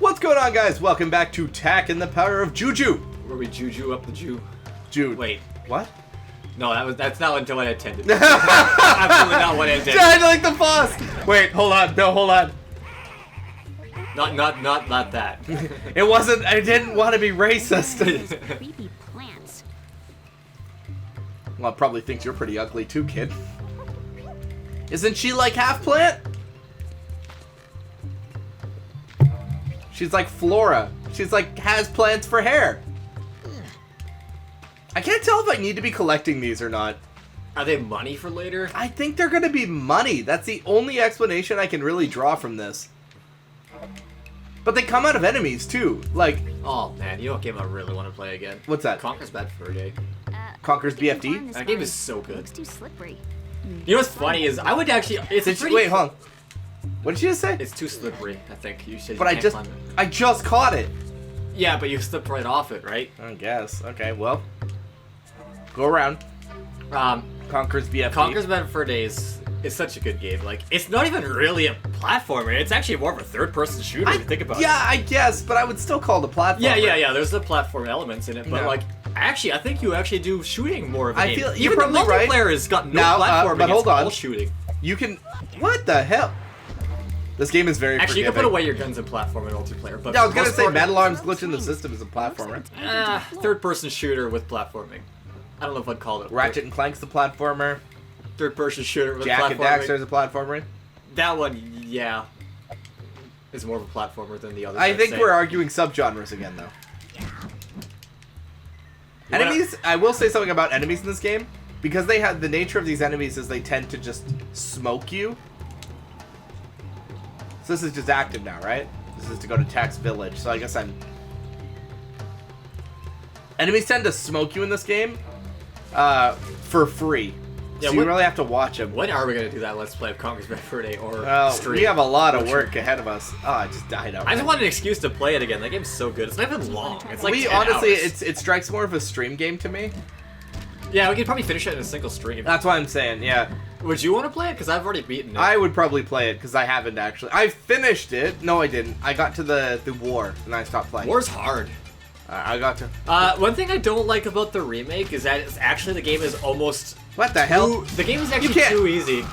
What's going on, guys? Welcome back to Tak and the Power of Juju. Where we Juju up the Jew. Jude. Wait. What? No, that's not what I intended. Absolutely not what I intended. Died like the boss! Wait, hold on. No, hold on. Not that. It wasn't. I didn't want to be racist. Creepy plants. Well, probably thinks you're pretty ugly too, kid. Isn't she like half plant? She's like Flora. She's like has plants for hair. I can't tell if I need to be collecting these or not. Are they money for later? I think they're gonna be money. That's the only explanation I can really draw from this. But they come out of enemies too. Like, Oh man, you know what game I really want to play again? what's that? Conker's Bad Fur Day. Conker's we can BFD? farm this That game vine. is so good. Looks too slippery. You know what's funny is I would actually. It's pretty. Wait, hold on. What did you just say? It's too slippery. I think you said. But you I can't just, climb it. I just caught it. Yeah, but you slipped right off it, right? I guess. Okay, well, go around. Conker's BFD. Conker's Bad Fur Day is such a good game. Like, it's not even really a platformer. It's actually more of a third-person shooter. If you think about it. Yeah, I guess, but I would still call it a platform. Yeah. There's the platform elements in it, but No. like, actually, I think you actually do shooting more of a I game. feel- you're Even the probably right. multiplayer has got no Now, platforming. but hold it's on. all shooting. You can. What the hell? This game is very Actually, you can put forgiving. away your guns in platform and multiplayer. But Yeah, I was gonna most say part- Metal Arm's glitch in the system is a platformer. third-person shooter with platforming. I don't know if I'd call it. Ratchet and Clank's the platformer. Third-person shooter with Jack and platforming. Daxter's a platformer. That one, yeah, is more of a platformer than the others. I I'd think say. we're arguing subgenres again, though. You wanna- Enemies. I will say something about enemies in this game because they have the nature of these enemies is they tend to just smoke you. So this is just active now, right? This is to go to Tax Village. So I guess I'm. Enemies tend to smoke you in this game, for free. Yeah, so you what- really have to watch them. When are we gonna do that? Let's play of Conker's Bad Fur Day or Well, stream? we have a lot of work ahead of us. Oh, I just died out. I just want an excuse to play it again. That game's so good. It's not even long. It's like 10 honestly, hours. it strikes more of a stream game to me. Yeah, we could probably finish it in a single stream. That's why I'm saying, yeah. Would you want to play it? Because I've already beaten it. I would probably play it because I haven't actually. I finished it. No, I didn't. I got to the war and I stopped playing. War's hard. I got to. One thing I don't like about the remake is that it's actually the game is almost What the hell? the game is actually can't- too easy.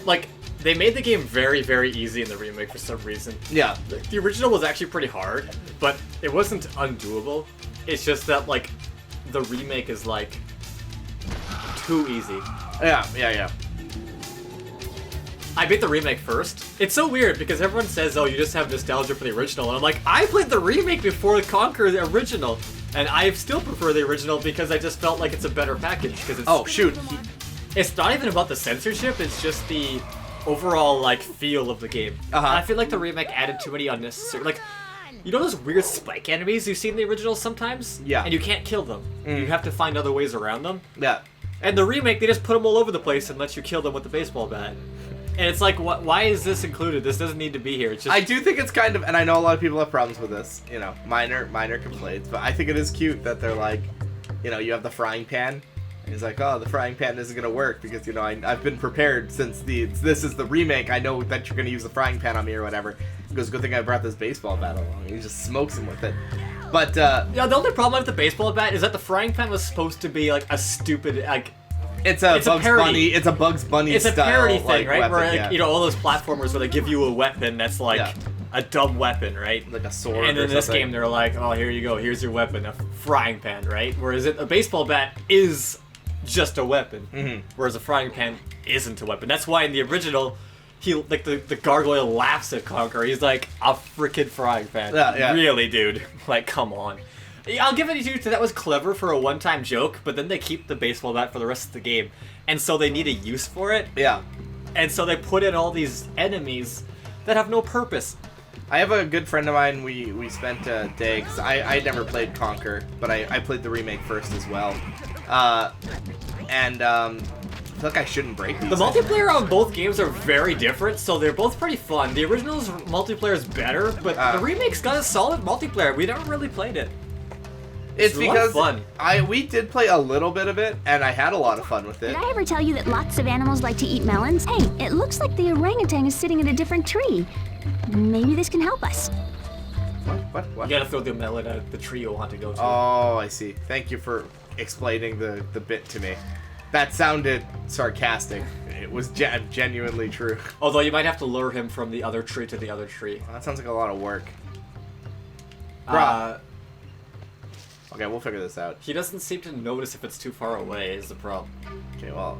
Like, they made the game very, very easy in the remake for some reason. Yeah. The original was actually pretty hard, but it wasn't undoable. It's just that, like, the remake is, like, too easy. Yeah. I beat the remake first. It's so weird because everyone says, oh, you just have nostalgia for the original. And I'm like, I played the remake before Conquer the original. And I still prefer the original because I just felt like it's a better package. Because it's, Oh shoot. it's not even about the censorship, it's just the overall, like, feel of the game. Uh-huh. And I feel like the remake added too many unnecessary, like, you know those weird spike enemies you see in the original sometimes? Yeah. And you can't kill them. You have to find other ways around them. Yeah. And the remake, they just put them all over the place and let you kill them with the baseball bat. And it's like, why is this included? This doesn't need to be here. It's just I do think it's kind of, and I know a lot of people have problems with this. You know, minor complaints, but I think it is cute that they're like, you know, you have the frying pan. And he's like, oh, the frying pan isn't gonna work because you know I've been prepared since this is the remake. I know that you're gonna use the frying pan on me or whatever. He goes, good thing I brought this baseball bat along. And he just smokes him with it. But yeah, the only problem with the baseball bat is that the frying pan was supposed to be like a stupid like. it's a It's a Bugs parody. Bunny. It's a Bugs Bunny. It's a style, parody thing, like, right? weapon, Where like, yeah. you know all those platformers where they give you a weapon that's like Yeah. a dumb weapon, right? Like a sword. And or in this something. game, they're like, oh, here you go, here's your weapon, a frying pan, right? Whereas a baseball bat is just a weapon, whereas a frying pan isn't a weapon. That's why in the original, he like the gargoyle laughs at Conquer. He's like, a freaking frying pan. Yeah. Really, dude? Like, come on. Yeah, I'll give it to you. That was clever for a one-time joke, but then they keep the baseball bat for the rest of the game, and so they need a use for it. Yeah. And so they put in all these enemies that have no purpose. I have a good friend of mine. We spent a day because I never played Conquer, but I played the remake first as well. And I feel like I shouldn't break these. The multiplayer on both games are very different, so they're both pretty fun. The original's multiplayer is better, but the remake's got a solid multiplayer. We never really played it. It's a lot of because fun. we did play a little bit of it, and I had a lot of fun with it. Did I ever tell you that lots of animals like to eat melons? Hey, it looks like the orangutan is sitting in a different tree. Maybe this can help us. What? You gotta throw the melon at the tree you want to go to. Oh, I see. Thank you for explaining the bit to me. That sounded sarcastic. It was genuinely true. Although you might have to lure him from the other tree to the other tree. Well, that sounds like a lot of work. Okay, we'll figure this out. He doesn't seem to notice if it's too far away, is the problem. Okay, well,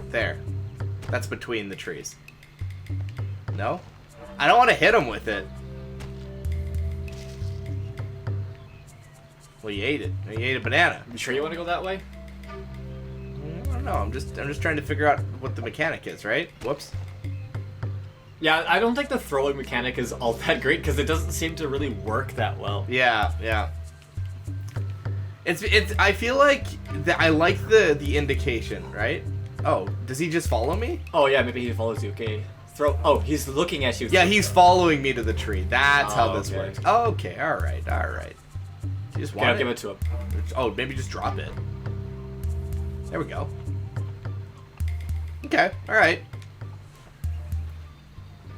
there. That's between the trees. No? I don't want to hit him with it. Well, you ate it. You ate a banana. You sure you want to go that way? I don't know. I'm just trying to figure out what the mechanic is, right? Whoops. Yeah, I don't think the throwing mechanic is all that great because it doesn't seem to really work that well. Yeah. It's. I feel like I like the indication, right? Oh, does he just follow me? Oh yeah, maybe he follows you. Okay, throw. Oh, he's looking at you. Yeah, he's following me to the tree. That's how this okay. works. Oh, okay, all right. You just want Okay, I'll it? give it to him. Oh, maybe just drop it. There we go. Okay, all right.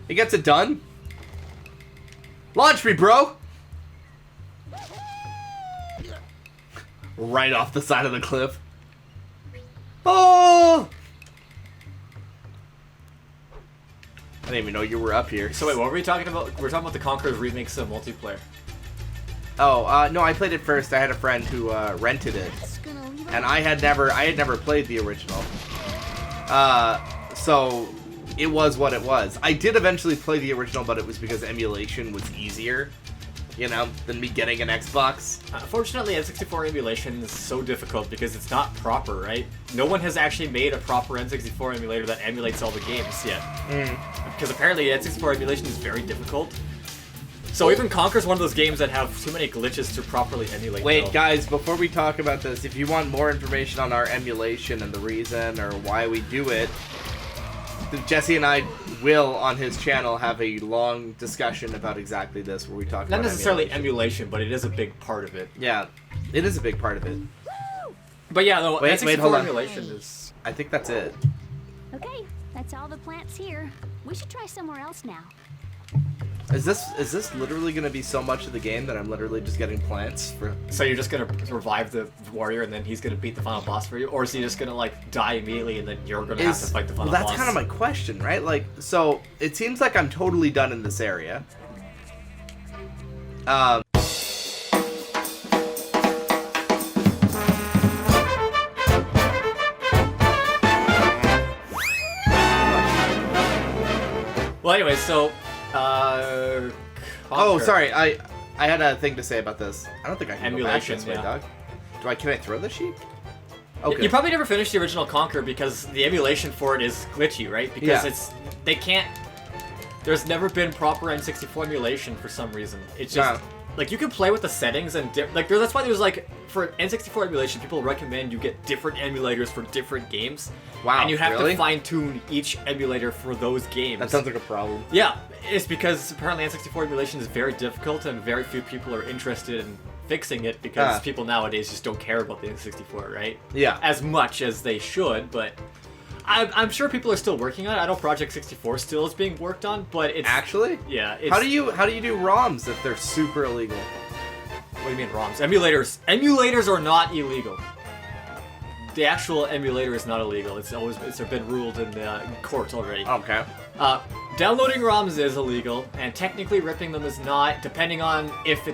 He gets it done. Launch me, bro. Right off the side of the cliff. Oh! I didn't even know you were up here. So wait, what were we talking about? We're talking about the Conquerors remakes of multiplayer. Oh, no, I played it first. I had a friend who rented it, and I had never played the original. So it was what it was. I did eventually play the original, but it was because emulation was easier, you know, than me getting an Xbox. Unfortunately, N64 emulation is so difficult because it's not proper, right? No one has actually made a proper N64 emulator that emulates all the games yet. Because apparently N64 emulation is very difficult. So even Conker's one of those games that have too many glitches to properly emulate. Wait, guys, before we talk about this, if you want more information on our emulation and the reason or why we do it, Jesse and I will, on his channel, have a long discussion about exactly this, where we talk about not necessarily emulation, but it is a big part of it. Yeah, it is a big part of it. But yeah, no, N64 hold on. emulation is... I think that's it. Okay, that's all the plants here. We should try somewhere else now. Is this literally going to be so much of the game that I'm literally just getting plants for? So you're just gonna revive the warrior and then he's gonna beat the final boss for you? Or is he just gonna, like, die immediately and then you're gonna have to fight the final boss? Well, that's kind of my question, right? Like, so, it seems like I'm totally done in this area. Well, anyway, so, Oh, sorry, I had a thing to say about this. I don't think I can Emulation, go back this way, yeah. dog. Can I throw the sheep? Okay. You probably never finished the original Conquer because the emulation for it is glitchy, right? Because they can't... There's never been proper N64 emulation for some reason. It's just... Like, you can play with the settings and... that's why there's, like... For N64 emulation, people recommend you get different emulators for different games. Wow, and you have really? to fine-tune each emulator for those games. That sounds like a problem. Yeah, it's because apparently N64 emulation is very difficult and very few people are interested in fixing it because people nowadays just don't care about the N64, right? Yeah. As much as they should, but I'm sure people are still working on it. I know Project 64 still is being worked on, but it's... Actually? Yeah. It's, how do you do ROMs if they're super illegal? What do you mean ROMs? Emulators are not illegal. The actual emulator is not illegal. It's been ruled in court already. Okay. Downloading ROMs is illegal, and technically ripping them is not, depending on if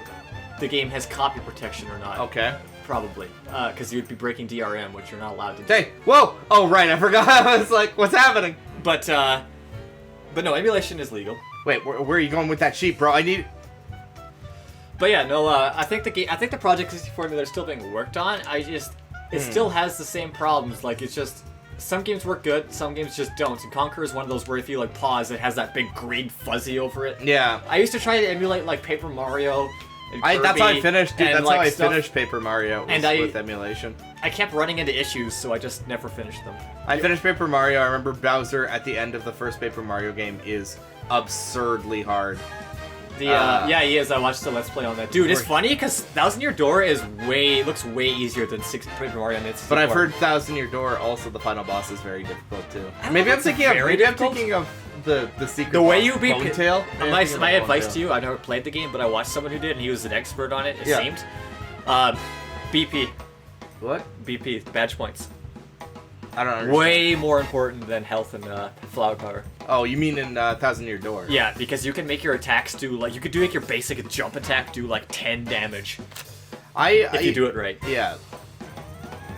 the game has copy protection or not. Okay. Probably, because you'd be breaking DRM, which you're not allowed to do. Hey, whoa! Oh, right, I forgot. I was like, what's happening? But no, emulation is legal. Wait, where are you going with that sheep, bro? I need... But yeah, no, I think the Project 64 emulator is still being worked on. It still has the same problems. Like, it's just, some games work good, some games just don't. And Conquer is one of those where if you, like, pause, it has that big green fuzzy over it. Yeah. I used to try to emulate, like, Paper Mario and Kirby. That's how I finished, dude. That's like, how I stuff. finished Paper Mario, with emulation. I kept running into issues, so I just never finished them. I finished Paper Mario. I remember Bowser at the end of the first Paper Mario game is absurdly hard. Yeah, he is. I watched the Let's Play on that. Dude, it's funny because Thousand Year Door looks way easier than Paper Mario on its. But I've heard Thousand Year Door also the final boss is very difficult too. Maybe I'm thinking of the secret. The way you boss? beat Bonetail? my advice to you, I've never played the game, but I watched someone who did, and he was an expert on it. It Yeah. seemed. BP, What? BP, badge points. I don't understand. Way more important than health and flower power. Oh, you mean in Thousand Year Door? Yeah, because you can make your attacks do like you could do like your basic jump attack do like 10 damage if you do it right. Yeah.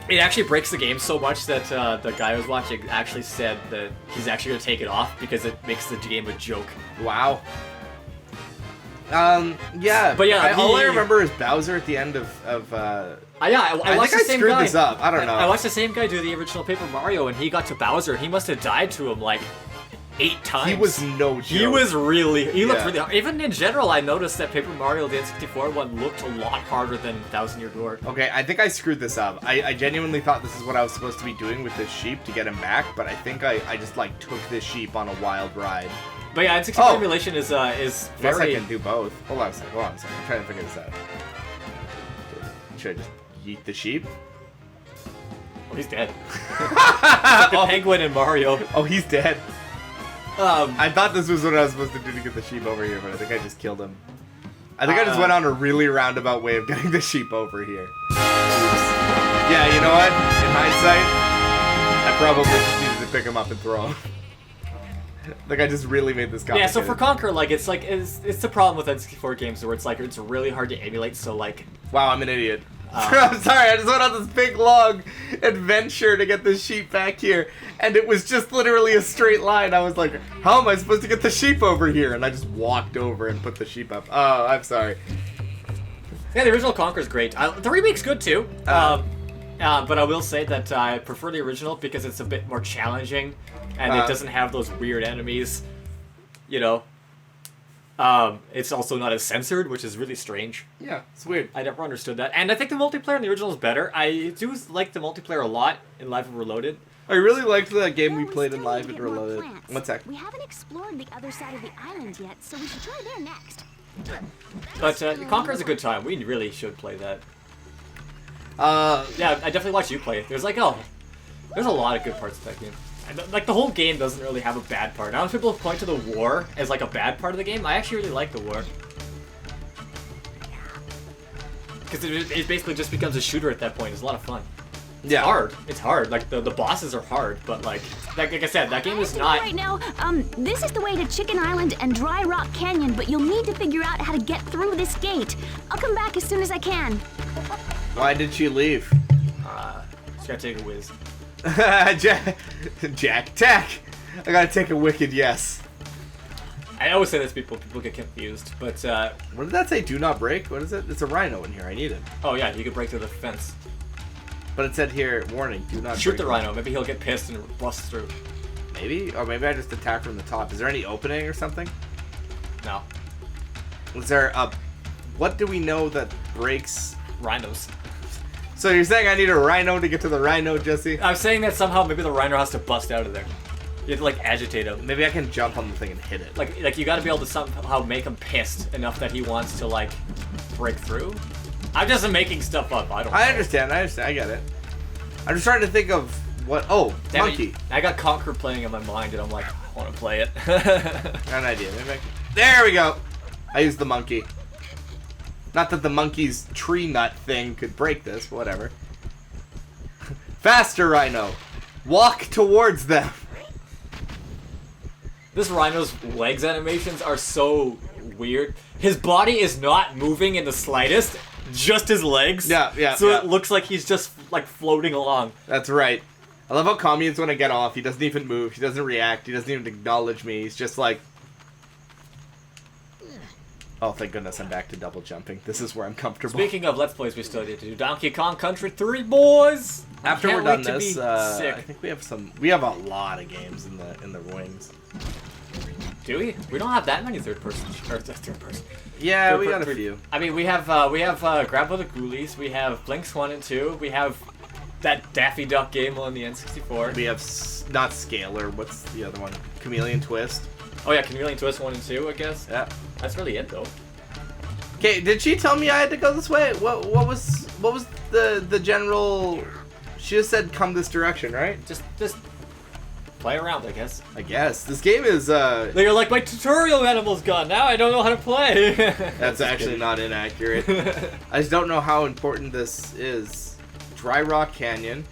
It actually breaks the game so much that the guy I was watching actually said that he's actually gonna take it off because it makes the game a joke. Wow. Yeah. But yeah, all I remember is Bowser at the end of I watched the think I same screwed guy. this up. I don't know. I watched the same guy do the original Paper Mario, and he got to Bowser. He must have died to him like 8 times. He was no joke. He was really. He looked Yeah. really hard. Even in general, I noticed that Paper Mario, the N64 one, looked a lot harder than Thousand Year Door. Okay, I think I screwed this up. I genuinely thought this is what I was supposed to be doing with this sheep to get him back, but I think I just like took this sheep on a wild ride. But yeah, N64 Oh. emulation is Unless I very. can do both. Hold on a second. I'm trying to figure this out. Should I just yeet the sheep? Oh, he's dead. Like the Oh. penguin in Mario. Oh, he's dead. I thought this was what I was supposed to do to get the sheep over here, but I think I just killed him. I think I just went on a really roundabout way of getting the sheep over here. Oops. Yeah, you know what? In hindsight, I probably just needed to pick him up and throw him. Like, I just really made this complicated. Yeah, so for Conquer, like it's the problem with N64 games where it's really hard to emulate. So like, Wow, I'm an idiot. I'm sorry, I just went on this big long adventure to get the sheep back here, and it was just literally a straight line. I was like, how am I supposed to get the sheep over here? And I just walked over and put the sheep up. Oh, I'm sorry. yeah, the original Conquer's great. The remake's good too. But I will say that I prefer the original because it's a bit more challenging, and it doesn't have those weird enemies. You know. It's also not as censored, which is really strange. Yeah, it's weird. I never understood that. And I think the multiplayer in the original is better. I do like the multiplayer a lot in Live and Reloaded. I really liked that game we Well, played in still Live need and to get more Reloaded. plants. One sec. We haven't explored the other side of the island yet, so we should try there next. But Conquer's a good time. We really should play that. Uh, Yeah, I definitely watched you play. There's like, there's a lot of good parts of that game. And, like, the whole game doesn't really have a bad part. Now, when people point to the war as, like, a bad part of the game, I actually really like the war. Because it basically just becomes a shooter at that point. It's a lot of fun. yeah. Hard. It's hard. Like, the bosses are hard, but, like I said, that game is not... Right now, this is the way to Chicken Island and Dry Rock Canyon, but you'll need to figure out how to get through this gate. I'll come back as soon as I can. Why did she leave? Just gotta take a whiz. Jack Tack. I gotta take a wicked yes. I always say this, people get confused, but, What did that say? Do not break? What is it? It's a rhino in here. I need it. oh yeah, you can break through the fence. But it said here, warning, do not Shoot break the rhino. Maybe he'll get pissed and bust through. Maybe? Or maybe I just attack from the top. Is there any opening or something? No. Is there a... What do we know that breaks... Rhinos. So you're saying I need a rhino to get to the rhino, Jesse? I'm saying that somehow maybe the rhino has to bust out of there. You have to, like, agitate him. Maybe I can jump on the thing and hit it. Like you gotta be able to somehow make him pissed enough that he wants to, like, break through. I'm just making stuff up. I don't know. I understand. I get it. I'm just trying to think of what... Oh, Damn it, monkey. I got Conquer playing in my mind, and I'm like, I want to play it. Got an idea. Maybe I can... There we go. I used the monkey. Not that the monkey's tree nut thing could break this, but whatever. Faster, rhino. Walk towards them. This rhino's legs animations are so weird. His body is not moving in the slightest, just his legs. Yeah, So yeah. it looks like he's just, like, floating along. That's right. I love how Kami is when I get off. He doesn't even move. He doesn't react. He doesn't even acknowledge me. He's just like... Oh, thank goodness I'm back to double jumping. This is where I'm comfortable. Speaking of Let's Plays, we still need to do Donkey Kong Country 3, boys! After Can't we're done wait to this, be I sick. think we have some... We have a lot of games in the wings. Do we? We don't have that many third-person... Or third-person. Yeah, we Third- got a third- few. I mean, we have Grandpa the Ghoulies, we have Blinks 1 and 2, we have that Daffy Duck game on the N64. We have not Scalar. What's the other one? Chameleon Twist. Oh yeah, Chameleon Twist 1 and 2, I guess. Yeah. That's really it, though. Okay, did she tell me I had to go this way? What was the general? She just said come this direction, right? Just play around, I guess. I guess. This game is, They're like, my tutorial animal's gone, now I don't know how to play! That's actually not inaccurate. I just don't know how important this is. Dry Rock Canyon.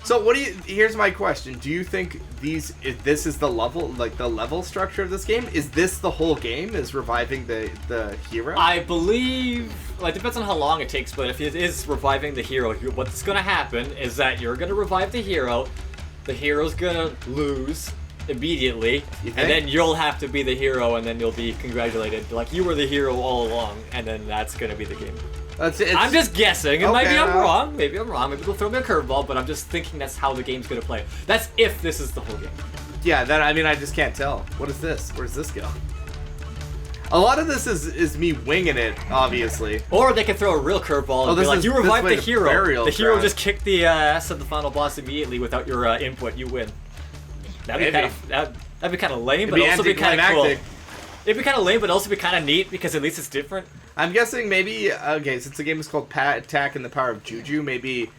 So what do you, here's my question. Do you think if this is the level, like the level structure of this game? Is this the whole game, is reviving the hero? I believe, like, depends on how long it takes, but if it is reviving the hero, what's gonna happen is that you're gonna revive the hero's gonna lose immediately, and then you'll have to be the hero, and then you'll be congratulated, like, you were the hero all along, and then that's gonna be the game. I'm just guessing, and maybe I'm wrong, maybe they'll throw me a curveball, but I'm just thinking that's how the game's gonna play. That's if this is the whole game. Yeah, I mean, I just can't tell. What is this? Where's this go? A lot of this is me winging it, obviously. Or they could throw a real curveball and be like, you revived the hero. The hero just kicked the ass of the final boss immediately without your input, you win. That'd be kind of lame, but also be kind of cool. It'd be kind of lame, but also be kind of neat, because at least it's different. I'm guessing maybe, okay, since the game is called Attack and the Power of Juju, maybe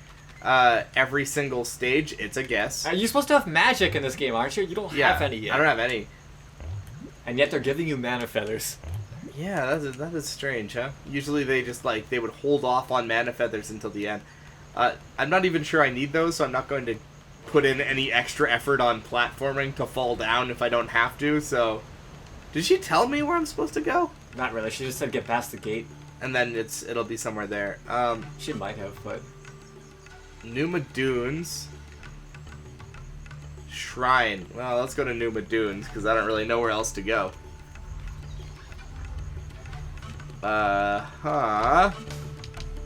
every single stage, it's a guess. You're supposed to have magic in this game, aren't you? You don't have any yet. I don't have any. And yet they're giving you mana feathers. Yeah, that is strange, huh? Usually they just, like, they would hold off on mana feathers until the end. I'm not even sure I need those, so I'm not going to put in any extra effort on platforming to fall down if I don't have to, so... Did she tell me where I'm supposed to go? Not really. She just said get past the gate. And then it'll be somewhere there. She might have, but... Numa Dunes. Shrine. Well, let's go to Numa Dunes, because I don't really know where else to go.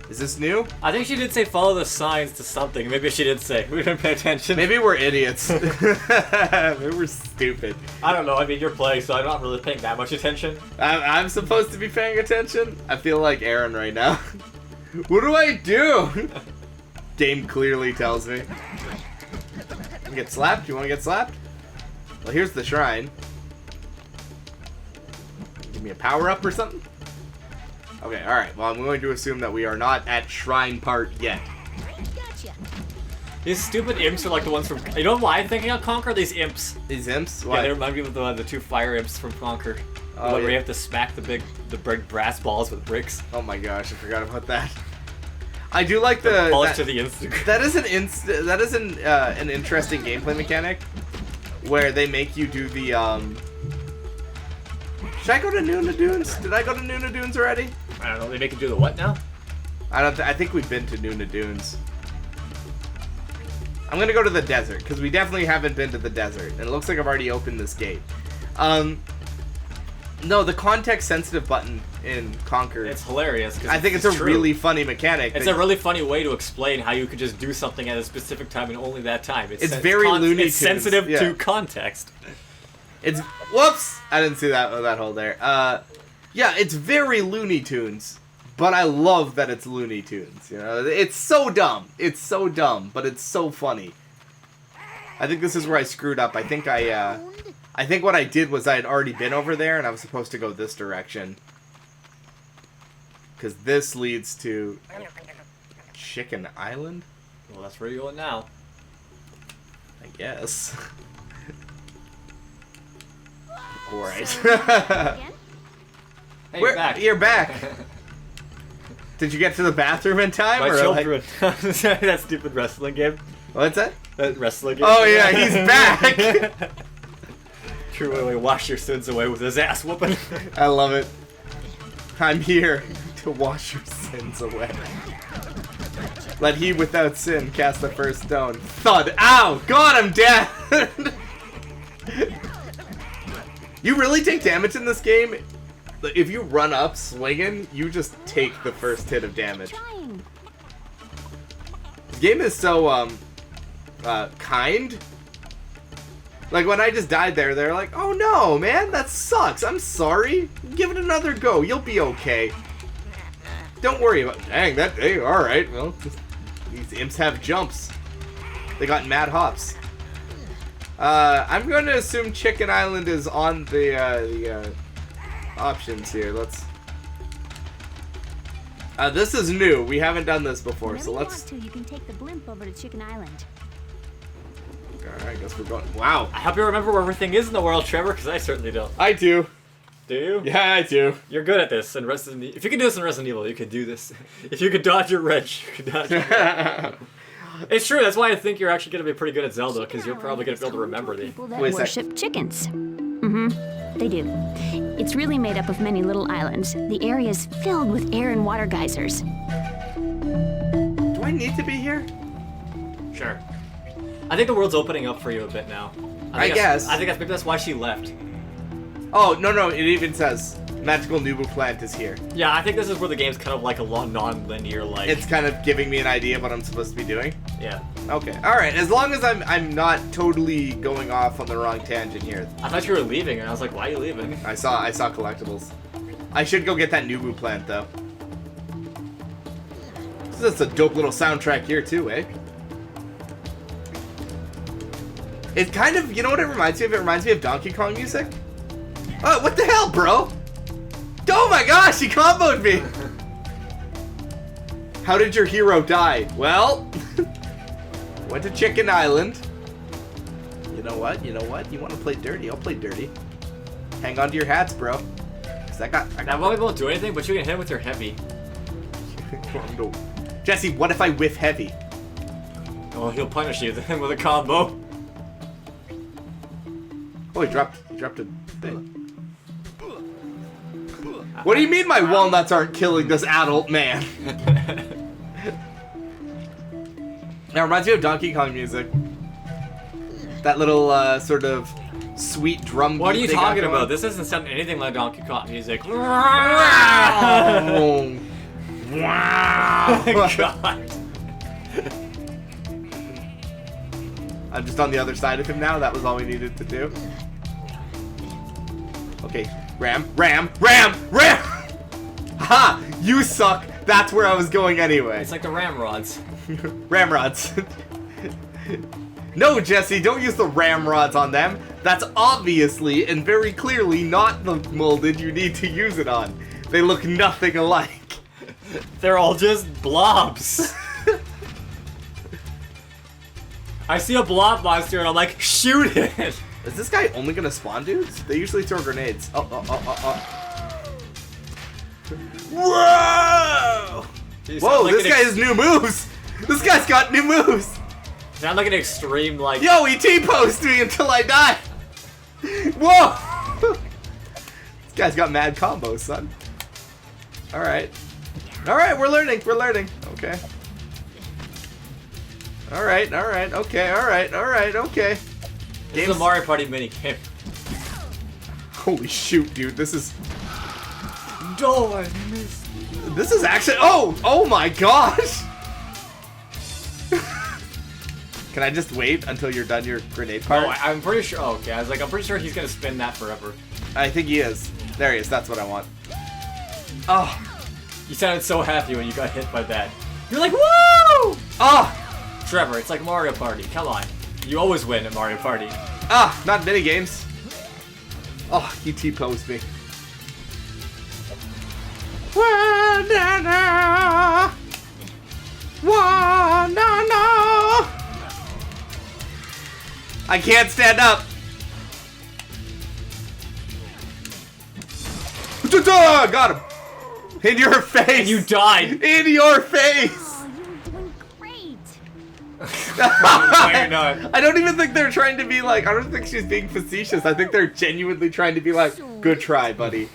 Is this new? I think she did say follow the signs to something. Maybe she did say. We didn't pay attention. Maybe we're idiots. Maybe we're stupid. I don't know. I mean, you're playing, so I'm not really paying that much attention. I'm supposed to be paying attention? I feel like Aaron right now. What do I do? Game clearly tells me. Get slapped? You want to get slapped? Well, here's the shrine. Give me a power-up or something? Okay, alright. Well, I'm going to assume that we are not at shrine part yet. Gotcha. These stupid imps are like the ones from... You know why I'm thinking of Conquer? These imps. These imps? Why? Yeah, they remind me of the two fire imps from Conquer. Oh, where you have to smack the big brass balls with bricks. Oh my gosh, I forgot about that. I do like the... Polish to the Instagram. That is an interesting gameplay mechanic where they make you do the, Should I go to Nuna Dunes? Did I go to Nuna Dunes already? I don't know. They make you do the what now? I think we've been to Nuna Dunes. I'm gonna go to the desert, because we definitely haven't been to the desert. And it looks like I've already opened this gate. No, the context-sensitive button in Conquer. It's hilarious. I think it's a really funny mechanic. It's a really funny way to explain how you could just do something at a specific time and only that time. It's very Looney Tunes. It's sensitive to context. It's... Whoops! I didn't see that hole there. Yeah, it's very Looney Tunes. But I love that it's Looney Tunes. You know, it's so dumb. It's so dumb, but it's so funny. I think this is where I screwed up. I think what I did was I had already been over there, and I was supposed to go this direction. Because this leads to... Chicken Island? Well, that's where you're going now. I guess. Alright. Hey, you're back. You're back. Did you get to the bathroom in time? My children. Like... that stupid wrestling game. What's that? That wrestling game. Oh yeah, he's back! True way to wash your sins away with his ass whooping. I love it. I'm here to wash your sins away. Let he without sin cast the first stone. Thud! Ow! God, I'm dead! You really take damage in this game? If you run up swinging, you just take the first hit of damage. This game is so, kind. Like, when I just died there, they're like, oh no, man, that sucks. I'm sorry. Give it another go. You'll be okay. Don't worry about... Dang, that... Hey, alright. Well, these imps have jumps. They got mad hops. I'm going to assume Chicken Island is on the options here. Let's... this is new. We haven't done this before, so let's... You can take the blimp over to Chicken Island. Alright, I guess we're going. Wow. I hope you remember where everything is in the world, Trevor, because I certainly don't. I do. Do you? Yeah, I do. You're good at this in Resident Evil. If you can do this in Resident Evil, you could do this. If you could dodge your wrench, you could dodge your wrench. It's true, that's why I think you're actually going to be pretty good at Zelda, because you're probably going to be able to remember the... People that Wait a sec. worship chickens. They do. It's really made up of many little islands. The area is filled with air and water geysers. Do I need to be here? Sure. I think the world's opening up for you a bit now. I guess. I think maybe that's why she left. Oh, no, it even says magical Nubu plant is here. Yeah, I think this is where the game's kind of like a non-linear, like... It's kind of giving me an idea of what I'm supposed to be doing. Yeah. Okay, alright, as long as I'm not totally going off on the wrong tangent here. I thought you were leaving, and I was like, why are you leaving? I saw collectibles. I should go get that Nubu plant, though. This is a dope little soundtrack here, too, eh? It kind of, you know what it reminds me of? It reminds me of Donkey Kong music. Oh, what the hell, bro? Oh my gosh, he comboed me! How did your hero die? Well, went to Chicken Island. You know what? You want to play dirty? I'll play dirty. Hang on to your hats, bro. Cause I got That probably won't do anything, but you can hit him with your heavy. Jesse, what if I whiff heavy? Oh, he'll punish you then with a combo. Oh, he dropped a thing. What do you mean my walnuts aren't killing this adult man? That reminds me of Donkey Kong music. That little sort of sweet drum beat. What are you they got talking going. about? This doesn't sound anything like Donkey Kong music. Wow. God. I'm just on the other side of him now. That was all we needed to do. Okay. Ram. Ha! You suck. That's where I was going anyway. It's like the ramrods. Ramrods. No, Jesse, don't use the ramrods on them. That's obviously and very clearly not the molded you need to use it on. They look nothing alike. They're all just blobs. I see a blob monster and I'm like, shoot it! Is this guy only gonna spawn dudes? They usually throw grenades. Oh. Whoa! Whoa, like this guy has new moves! This guy's got new moves! Sound like an extreme, like... Yo, he T-posed me until I die! Whoa! This guy's got mad combos, son. Alright. Alright, we're learning. Okay. Alright, okay. This is a Mario Party minigame. Holy shoot, dude, this is... Oh, I missed. This is actually... Oh my gosh! Can I just wait until you're done your grenade part? No, I'm pretty sure... Oh, okay, I was like, I'm pretty sure he's gonna spin that forever. I think he is. There he is, that's what I want. Oh. You sounded so happy when you got hit by that. You're like, woo! Oh! Trevor, it's like Mario Party, come on. You always win at Mario Party. Ah, not minigames. Oh, he T-posed me. Wa-na-na. Wa-na-na. I can't stand up. Got him. In your face. And you died. In your face. Oh, you're doing great. No, you're not. I don't even think they're trying to be like, I don't think she's being facetious. I think they're genuinely trying to be like, good try, buddy.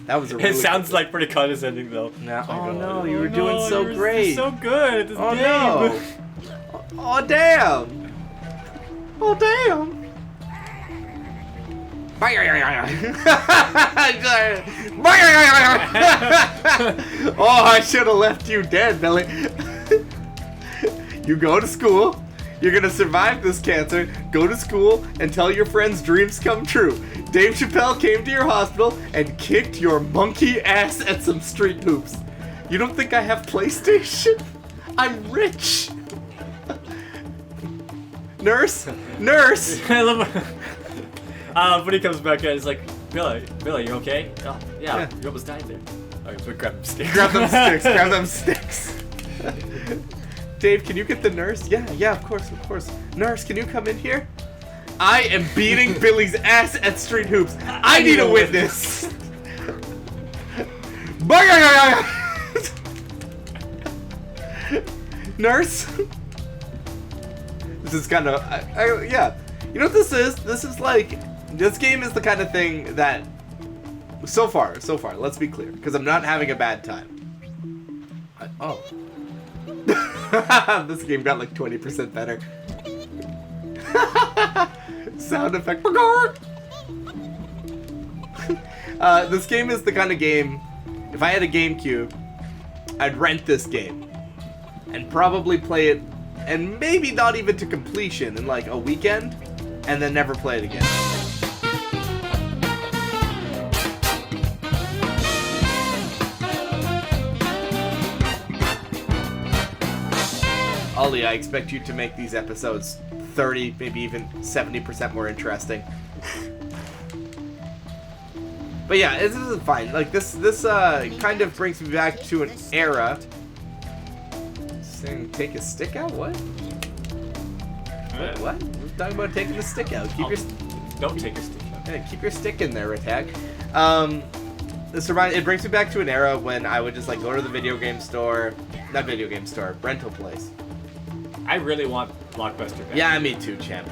That was a really It sounds like pretty condescending though. No. Oh God. no, you were doing no, so you were great. so good at this Oh game. no. Oh damn. Oh damn. Oh, I should have left you dead, Billy. You go to school. You're gonna survive this cancer. Go to school and tell your friends' dreams come true. Dave Chappelle came to your hospital and kicked your monkey ass at some street hoops. You don't think I have PlayStation? I'm rich. Nurse? Nurse! I love when he comes back in, he's like, Billy, you okay? Oh, yeah, you almost died there. Okay, so grab them sticks. Grab them sticks, grab them sticks. Dave, can you get the nurse? Yeah, of course. Nurse, can you come in here? I am beating Billy's ass at Street Hoops. I need a witness. Nurse? This is kind of, yeah. You know what this is? This is like, this game is the kind of thing that, so far, let's be clear, because I'm not having a bad time. Oh. This game got like 20% better. Sound effect. This game is the kind of game, if I had a Gamecube, I'd rent this game and probably play it, and maybe not even to completion in like a weekend, and then never play it again. Ollie, I expect you to make these episodes 30, maybe even 70% more interesting. But yeah, this is fine. Like this kind of brings me back to an era. Saying take a stick out? What? What? We're talking about taking the stick out. Don't take your stick out. Yeah, keep your stick in there, Attack. It brings me back to an era when I would just like go to the rental place. I really want Blockbuster back. Yeah, me too, champ.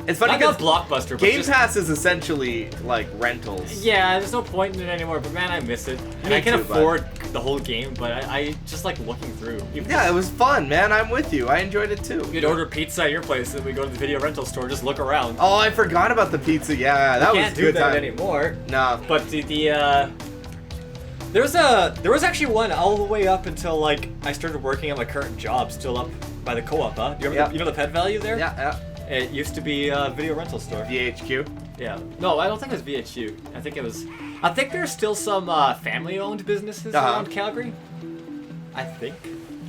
It's funny because because Blockbuster, but Game Pass is essentially like rentals. Yeah, there's no point in it anymore, but man, I miss it. I mean, I can afford the whole game, but I just like looking through. Yeah, it was fun, man. I'm with you. I enjoyed it too. You'd order pizza at your place, and we go to the video rental store, just look around. Oh, I forgot about the pizza. Yeah, that was a good time. Can't do that anymore. No. But there was actually one all the way up until like I started working at my current job, still up by the co-op. Huh? You know the Pet Value there? Yeah. It used to be a video rental store. VHQ? Yeah. No, I don't think it was VHQ. I think there's still some family-owned businesses around Calgary. I think.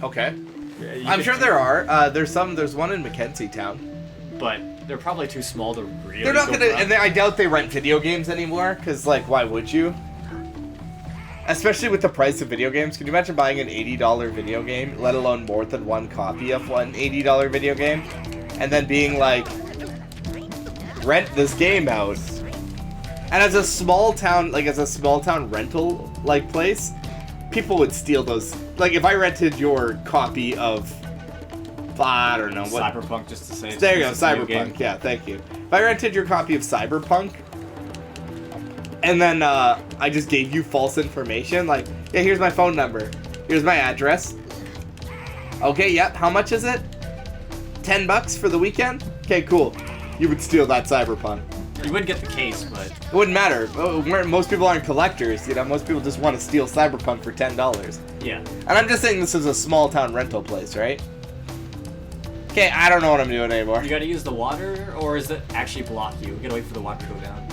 Okay. Yeah, I'm sure there are. There's one in Mackenzie Town. But they're probably too small to really. They're not gonna, and I doubt they rent video games anymore. Cause like, why would you? Especially with the price of video games. Can you imagine buying an $80 video game, let alone more than one copy of one $80 video game? And then being like, rent this game out. And as a small town rental like place, people would steal those. Like if I rented your copy of, I don't know what. Cyberpunk, just to say. There you go, Cyberpunk. Yeah, thank you. If I rented your copy of Cyberpunk, and then I just gave you false information, like, yeah, here's my phone number, here's my address. Okay, yep. How much is it? $10 for the weekend? Okay, cool. You would steal that Cyberpunk. You would get the case, but it wouldn't matter. Most people aren't collectors, you know. Most people just want to steal Cyberpunk for $10. Yeah. And I'm just saying this is a small town rental place, right? Okay, I don't know what I'm doing anymore. You gotta use the water, or is it actually block you? You gotta wait for the water to go down.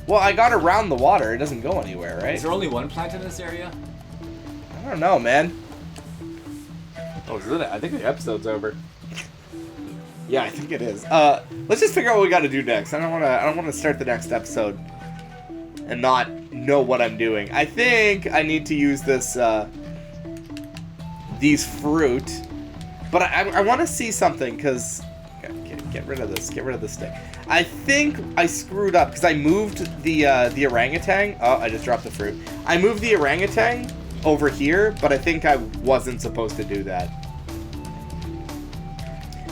Well, I got around the water. It doesn't go anywhere, right? Is there only one plant in this area? I don't know, man. Oh, is it? I think the episode's over. Yeah, I think it is. Let's just figure out what we got to do next. I don't want to start the next episode and not know what I'm doing. I think I need to use this these fruit, but I want to see something because get rid of this. Get rid of this stick. I think I screwed up because I moved the orangutan. Oh, I just dropped the fruit. I moved the orangutan over here, but I think I wasn't supposed to do that.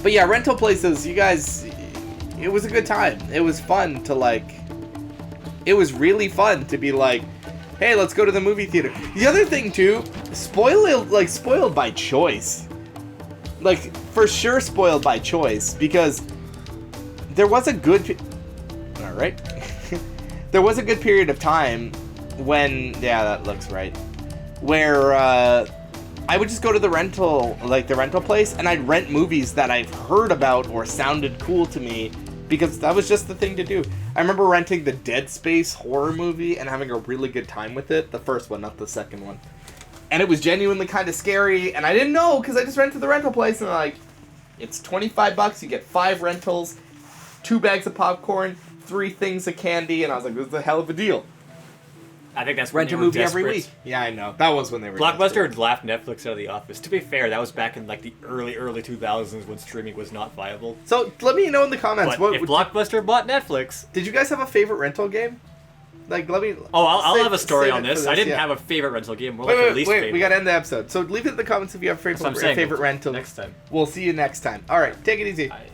But yeah, rental places, you guys, it was a good time. It was fun to like, it was really fun to be like, hey, let's go to the movie theater. The other thing too, spoiled by choice. Like, for sure spoiled by choice, because there was a good, alright. There was a good period of time when, yeah, that looks right, where, I would just go to the rental place, and I'd rent movies that I've heard about or sounded cool to me, because that was just the thing to do. I remember renting the Dead Space horror movie and having a really good time with it. The first one, not the second one. And it was genuinely kind of scary, and I didn't know, because I just rented the rental place, and like, it's $25, you get 5 rentals, 2 bags of popcorn, 3 things of candy, and I was like, this is a hell of a deal. I think that's when Rent they a were movie every desperate. week. Yeah, I know. That was when they were Blockbuster laughed Netflix out of the office. To be fair, that was back in like the early 2000s when streaming was not viable. So let me know in the comments. But if Blockbuster bought Netflix, did you guys have a favorite rental game? Like, let me. oh, I'll save- have a story save on it this. for I didn't yeah. have a favorite rental game. More like a least favorite. We gotta end the episode. So leave it in the comments if you have That's what I'm saying. favorite rental. Next time. We'll see you next time. All right, take it easy. Bye.